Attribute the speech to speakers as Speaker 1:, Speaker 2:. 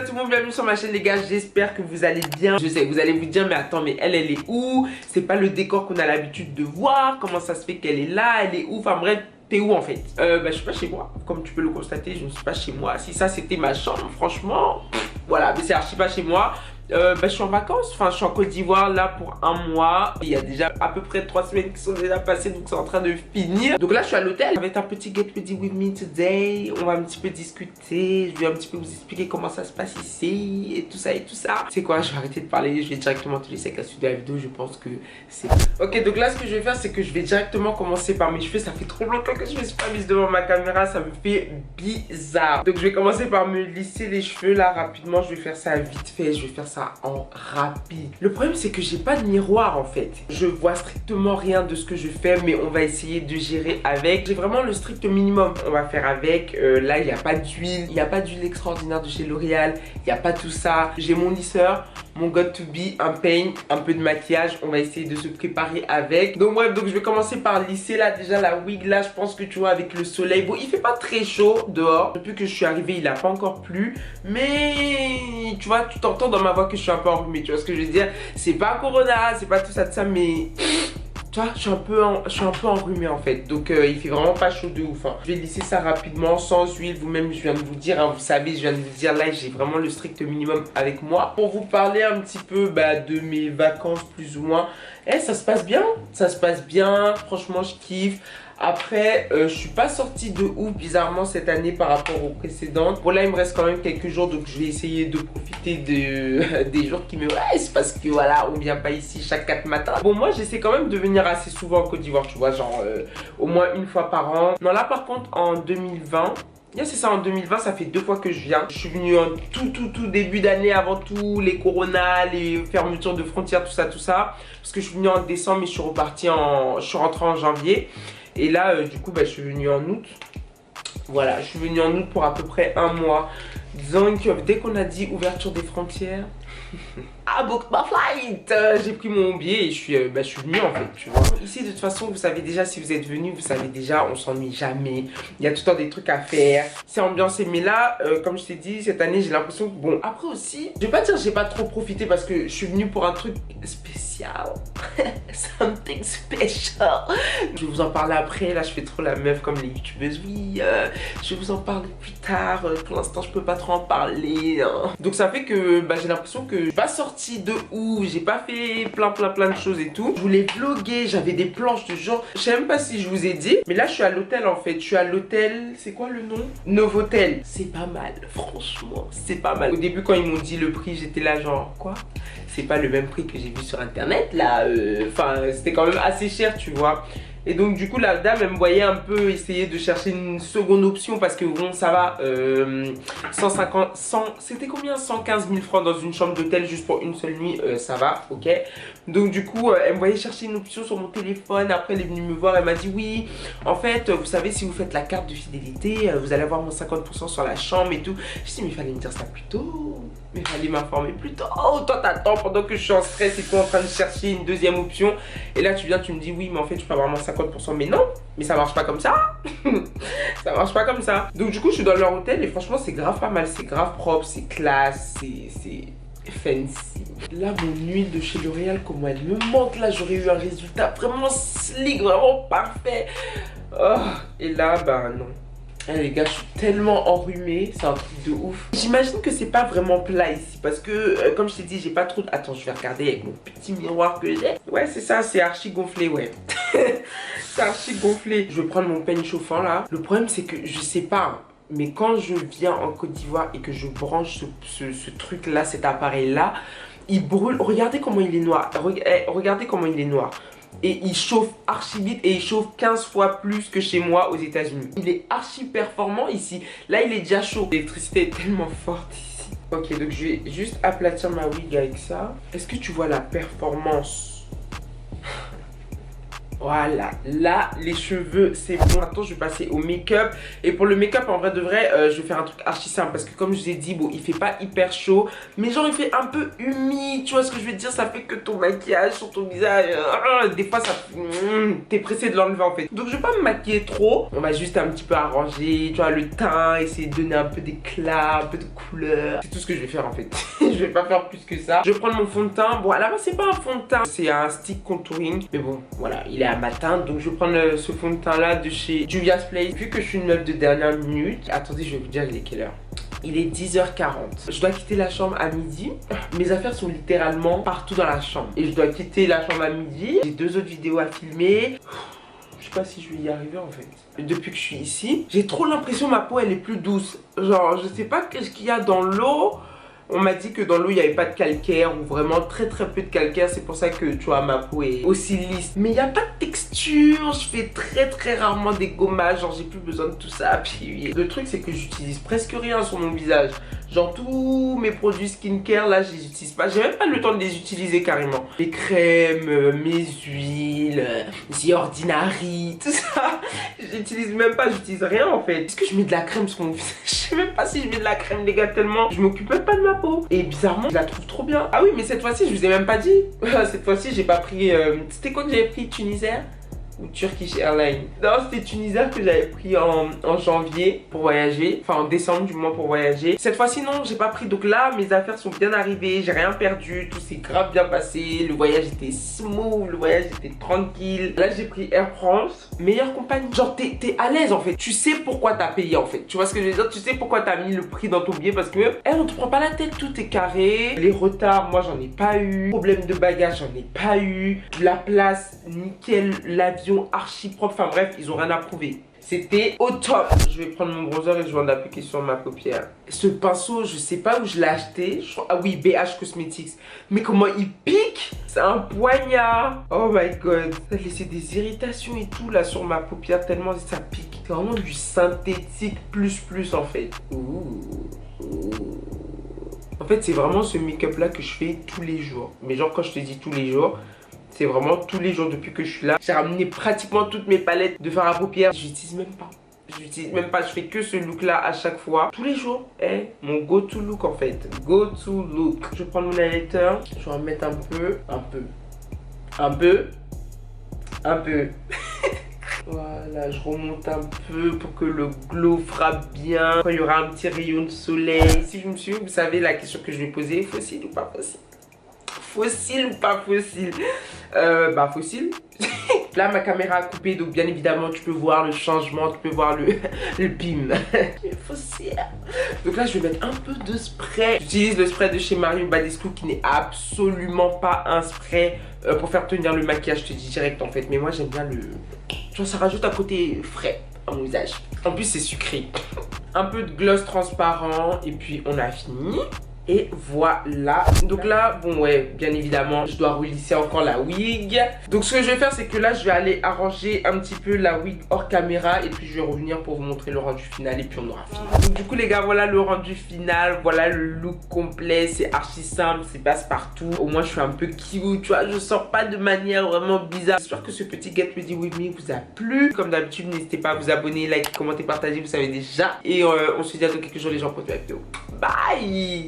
Speaker 1: à tout le monde, bienvenue sur ma chaîne les gars, j'espère que vous allez bien. Je sais, vous allez vous dire mais attends mais elle est où? C'est pas le décor qu'on a l'habitude de voir, comment ça se fait qu'elle est là, elle est où? Enfin bref, t'es où en fait? Je suis pas chez moi, comme tu peux le constater, je ne suis pas chez moi. Si ça c'était ma chambre, franchement, voilà, mais c'est archi pas chez moi. Je suis en vacances, enfin je suis en Côte d'Ivoire là pour un mois. Il y a déjà à peu près 3 semaines qui sont déjà passées, donc c'est en train de finir. Donc là je suis à l'hôtel avec un petit get ready with me today. On va un petit peu discuter, je vais un petit peu vous expliquer comment ça se passe ici et tout ça et tout ça. C'est quoi, je vais arrêter de parler, je vais directement te laisser avec la suite de la vidéo, je pense que c'est... Ok, donc là ce que je vais faire c'est que je vais directement commencer par mes cheveux. Ça fait trop longtemps que je me suis pas mise devant ma caméra, ça me fait bizarre. Donc je vais commencer par me lisser les cheveux là rapidement, je vais faire ça vite fait, je vais faire ça en rapide. Le problème c'est que j'ai pas de miroir en fait. Je vois strictement rien de ce que je fais, mais on va essayer de gérer avec. J'ai vraiment le strict minimum. On va faire avec. Là il n'y a pas d'huile. Il n'y a pas d'huile extraordinaire de chez L'Oréal. Il n'y a pas tout ça. J'ai mon lisseur, mon God to be, un paint, un peu de maquillage. On va essayer de se préparer avec. Donc bref, donc je vais commencer par lisser là. Déjà la wig là, je pense que tu vois avec le soleil. Bon, il fait pas très chaud dehors. Depuis que je suis arrivée, il a pas encore plu. Mais tu vois, tu t'entends dans ma voix que je suis un peu enrhumée. Tu vois ce que je veux dire? C'est pas Corona, c'est pas tout ça de ça, mais... Tu vois, je suis un peu enrhumée en fait. Donc il fait vraiment pas chaud de ouf. Hein. Je vais lisser ça rapidement, sans huile. Vous-même, je viens de vous dire, hein, vous savez, je viens de vous dire, là, j'ai vraiment le strict minimum avec moi. Pour vous parler un petit peu de mes vacances, plus ou moins. Ça se passe bien. Ça se passe bien. Franchement, je kiffe. Après, je suis pas sortie de ouf bizarrement cette année par rapport aux précédentes. Bon là, il me reste quand même quelques jours, donc je vais essayer de profiter des jours qui me restent parce que voilà, on vient pas ici chaque 4 matins. Bon, moi, j'essaie quand même de venir assez souvent en Côte d'Ivoire, tu vois, genre au moins une fois par an. Non, là par contre, en 2020... c'est ça, en 2020, ça fait 2 fois que je viens. Je suis venue en tout début d'année, avant tout, les coronas, les fermetures de frontières, tout ça. Parce que je suis venue en décembre, mais je suis rentrée en janvier. Et là, du coup, je suis venue en août. Voilà, je suis venue en août pour à peu près un mois. Disons que dès qu'on a dit ouverture des frontières... Ah, book my flight! J'ai pris mon billet et je suis venue en fait, tu vois. Ici, de toute façon, vous savez déjà, si vous êtes venu, vous savez déjà, on s'ennuie jamais. Il y a tout le temps des trucs à faire. C'est ambiancé. Mais là, comme je t'ai dit, cette année, j'ai l'impression que... Bon, après aussi, je vais pas dire que j'ai pas trop profité parce que je suis venue pour un truc spécial. Something special. Je vais vous en parler après. Là, je fais trop la meuf comme les youtubeuses. Oui, je vais vous en parler plus tard. Pour l'instant, je peux pas trop en parler. Hein. Donc, ça fait que j'ai l'impression que je suis pas sortie de ouf. J'ai pas fait plein de choses et tout. Je voulais vlogger. J'avais des planches de genre. Je sais même pas si je vous ai dit. Mais là, je suis à l'hôtel en fait. Je suis à l'hôtel. C'est quoi le nom? Novotel. C'est pas mal. Franchement, c'est pas mal. Au début, quand ils m'ont dit le prix, j'étais là genre quoi? C'est pas le même prix que j'ai vu sur internet là. Enfin, c'était quand même assez cher, tu vois. Et donc du coup la dame elle me voyait un peu essayer de chercher une seconde option parce que bon ça va 100, c'était combien? 115 000 francs dans une chambre d'hôtel juste pour une seule nuit, ça va, ok. Donc du coup elle me voyait chercher une option sur mon téléphone. Après elle est venue me voir, elle m'a dit oui en fait vous savez si vous faites la carte de fidélité vous allez avoir mon 50% sur la chambre et tout. Je dis mais il fallait me dire ça plus tôt. Mais il fallait m'informer plus tôt. Oh toi t'attends pendant que je suis en stress et toi en train de chercher une deuxième option. Et là tu viens tu me dis oui mais en fait je peux avoir mon 50%. Mais non, mais ça marche pas comme ça. Ça marche pas comme ça. Donc du coup je suis dans leur hôtel et franchement c'est grave pas mal. C'est grave propre, c'est classe, c'est fancy. Là mon huile de chez L'Oréal, comment elle me manque. Là j'aurais eu un résultat vraiment slick, vraiment parfait. Oh, et là non. Les gars, je suis tellement enrhumée, c'est un truc de ouf. J'imagine que c'est pas vraiment plat ici parce que, comme je t'ai dit, j'ai pas trop... Attends, je vais regarder avec mon petit miroir que j'ai. Ouais, c'est ça, c'est archi gonflé, ouais. C'est archi gonflé. Je vais prendre mon peigne chauffant là. Le problème, c'est que je sais pas, mais quand je viens en Côte d'Ivoire et que je branche ce truc là, cet appareil là, il brûle. Regardez comment il est noir. Regardez comment il est noir. Et il chauffe archi vite et il chauffe 15 fois plus que chez moi aux États-Unis. Il est archi performant ici. Là, il est déjà chaud. L'électricité est tellement forte ici. Ok, donc je vais juste aplatir ma wig avec ça. Est-ce que tu vois la performance? Voilà, là les cheveux c'est bon. Maintenant je vais passer au make-up. Et pour le make-up en vrai de vrai je vais faire un truc archi simple. Parce que comme je vous ai dit, bon il fait pas hyper chaud, mais genre il fait un peu humide. Tu vois ce que je veux dire, ça fait que ton maquillage sur ton visage des fois ça t'es pressé de l'enlever en fait. Donc je vais pas me maquiller trop. On va juste un petit peu arranger, tu vois, le teint, essayer de donner un peu d'éclat, un peu de couleur. C'est tout ce que je vais faire en fait. Je vais pas faire plus que ça. Je vais prendre mon fond de teint. Bon à la base c'est pas un fond de teint, c'est un stick contouring. Mais bon voilà, il est à matin. Donc je vais prendre ce fond de teint là de chez Juvia's Place. Vu que je suis une meuf de dernière minute. Attendez, je vais vous dire il est quelle heure. Il est 10h40. Je dois quitter la chambre à midi. Mes affaires sont littéralement partout dans la chambre. Et je dois quitter la chambre à midi. J'ai 2 autres vidéos à filmer. Je sais pas si je vais y arriver en fait. Depuis que je suis ici, j'ai trop l'impression que ma peau elle est plus douce. Genre je sais pas qu'est-ce qu'il y a dans l'eau. On m'a dit que dans l'eau il n'y avait pas de calcaire ou vraiment très peu de calcaire. C'est pour ça que tu vois ma peau est aussi lisse. Mais il n'y a pas de texture. Je fais très rarement des gommages. Genre j'ai plus besoin de tout ça. Puis le truc c'est que j'utilise presque rien sur mon visage. Genre tous mes produits skincare là je les utilise pas. J'ai même pas le temps de les utiliser carrément. Les crèmes, mes huiles, The Ordinary, tout ça. J'utilise même pas, j'utilise rien en fait. Est-ce que je mets de la crème sur mon visage? Je sais même pas si je mets de la crème les gars, tellement je m'occupe même pas de ma peau. Et bizarrement je la trouve trop bien. Ah oui mais cette fois-ci je vous ai même pas dit. Cette fois-ci j'ai pas pris c'était quoi que j'avais pris? Tunisière ou Turkish Airlines? Non, c'était Tunisière que j'avais pris en janvier pour voyager. Enfin en décembre du moins pour voyager. Cette fois-ci non, j'ai pas pris. Donc là mes affaires sont bien arrivées. J'ai rien perdu. Tout s'est grave bien passé. Le voyage était smooth. Le voyage était tranquille. Là j'ai pris Air France. Meilleure compagnie. Genre t'es à l'aise en fait. Tu sais pourquoi t'as payé en fait. Tu vois ce que je veux dire? Tu sais pourquoi t'as mis le prix dans ton billet. Parce que on te prend pas la tête. Tout est carré. Les retards moi j'en ai pas eu. Problème de bagages j'en ai pas eu. La place nickel. L'avion archi propre, enfin bref, ils ont rien à prouver. C'était au top. Je vais prendre mon bronzer et je vais en appliquer sur ma paupière. Ce pinceau, je sais pas où je l'ai acheté. Ah oui, BH Cosmetics. Mais comment il pique? C'est un poignard. Oh my god. Ça a laissé des irritations et tout là sur ma paupière tellement ça pique. C'est vraiment du synthétique plus en fait. En fait, c'est vraiment ce make-up là que je fais tous les jours. Mais genre quand je te dis tous les jours, c'est vraiment tous les jours depuis que je suis là. J'ai ramené pratiquement toutes mes palettes de fard à paupières. J'utilise même pas. J'utilise même pas. Je fais que ce look là à chaque fois. Tous les jours. Mon go to look en fait. Go to look. Je vais prendre mon highlighter. Je vais en mettre un peu. Voilà, je remonte un peu pour que le glow frappe bien. Quand il y aura un petit rayon de soleil. Si je me suis, vous savez la question que je vais poser, fossile ou pas fossile? Fossile ou pas fossile? Bah fossile. Là ma caméra a coupé, donc bien évidemment tu peux voir le changement, tu peux voir le bim. Fossile. Donc là je vais mettre un peu de spray. J'utilise le spray de chez Mario Badescu qui n'est absolument pas un spray pour faire tenir le maquillage, je te dis direct en fait. Mais moi j'aime bien le... Tu vois, ça rajoute un côté frais à mon visage. En plus c'est sucré. Un peu de gloss transparent et puis on a fini. Et voilà. Donc là, bon ouais, bien évidemment, je dois relisser encore la wig. Donc ce que je vais faire, c'est que là, je vais aller arranger un petit peu la wig hors caméra. Et puis je vais revenir pour vous montrer le rendu final. Et puis on aura fini. Donc du coup les gars, voilà le rendu final. Voilà le look complet. C'est archi simple, c'est passe-partout. Au moins je suis un peu cute, tu vois. Je sors pas de manière vraiment bizarre. J'espère que ce petit Get Ready With Me vous a plu. Comme d'habitude, n'hésitez pas à vous abonner, liker, commenter, partager. Vous savez déjà. Et on se dit à dans quelques jours les gens pour une nouvelle vidéo. Bye.